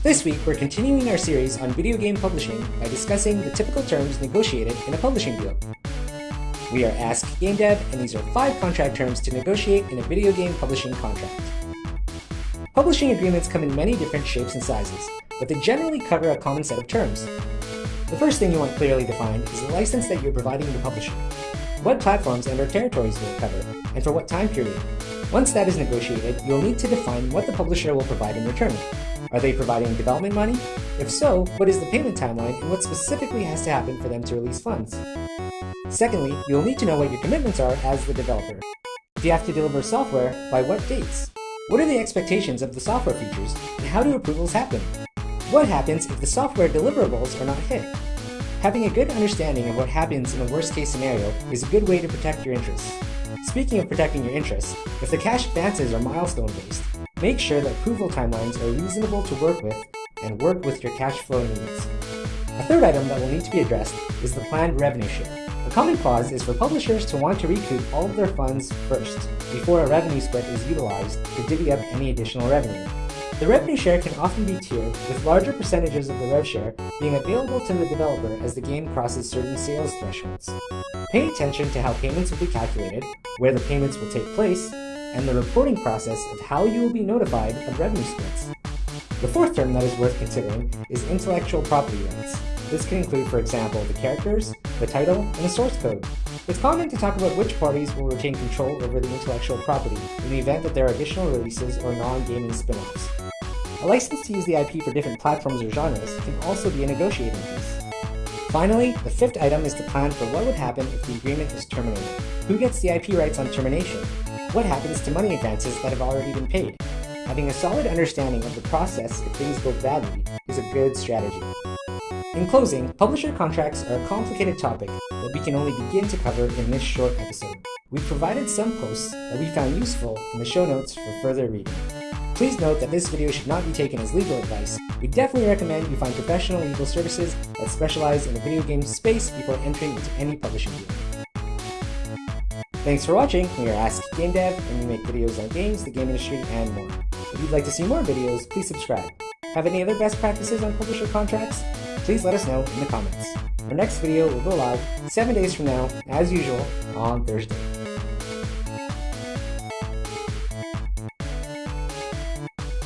This week, we're continuing our series on video game publishing by discussing the typical terms negotiated in a publishing deal. We are Ask Game Dev, and these are 5 contract terms to negotiate in a video game publishing contract. Publishing agreements come in many different shapes and sizes, but they generally cover a common set of terms. The first thing you want clearly defined is the license that you're providing the publisher. What platforms and/or territories will it cover, and for what time period? Once that is negotiated, you'll need to define what the publisher will provide in return. Are they providing development money? If so, what is the payment timeline and what specifically has to happen for them to release funds? Secondly, you'll need to know what your commitments are as the developer. If you have to deliver software, by what dates? What are the expectations of the software features, and how do approvals happen? What happens if the software deliverables are not hit? Having a good understanding of what happens in a worst-case scenario is a good way to protect your interests. Speaking of protecting your interests, if the cash advances are milestone-based, make sure that approval timelines are reasonable to work with and work with your cash flow needs. A third item that will need to be addressed is the planned revenue share. A common clause is for publishers to want to recoup all of their funds first, before a revenue split is utilized to divvy up any additional revenue. The revenue share can often be tiered, with larger percentages of the rev share being available to the developer as the game crosses certain sales thresholds. Pay attention to how payments will be calculated, where the payments will take place, and the reporting process of how you will be notified of revenue splits. The fourth term that is worth considering is intellectual property rights. This can include, for example, the characters, the title, and the source code. It's common to talk about which parties will retain control over the intellectual property in the event that there are additional releases or non-gaming spin-offs. A license to use the IP for different platforms or genres can also be a negotiating piece. Finally, the fifth item is to plan for what would happen if the agreement is terminated. Who gets the IP rights on termination? What happens to money advances that have already been paid? Having a solid understanding of the process if things go badly is a good strategy. In closing, publisher contracts are a complicated topic that we can only begin to cover in this short episode. We've provided some posts that we found useful in the show notes for further reading. Please note that this video should not be taken as legal advice. We definitely recommend you find professional legal services that specialize in the video game space before entering into any publishing deal. Thanks for watching. We are Ask Game Dev, and we make videos on games, the game industry, and more. If you'd like to see more videos, please subscribe. Have any other best practices on publisher contracts? Please let us know in the comments. Our next video will go live 7 days from now, as usual, on Thursday.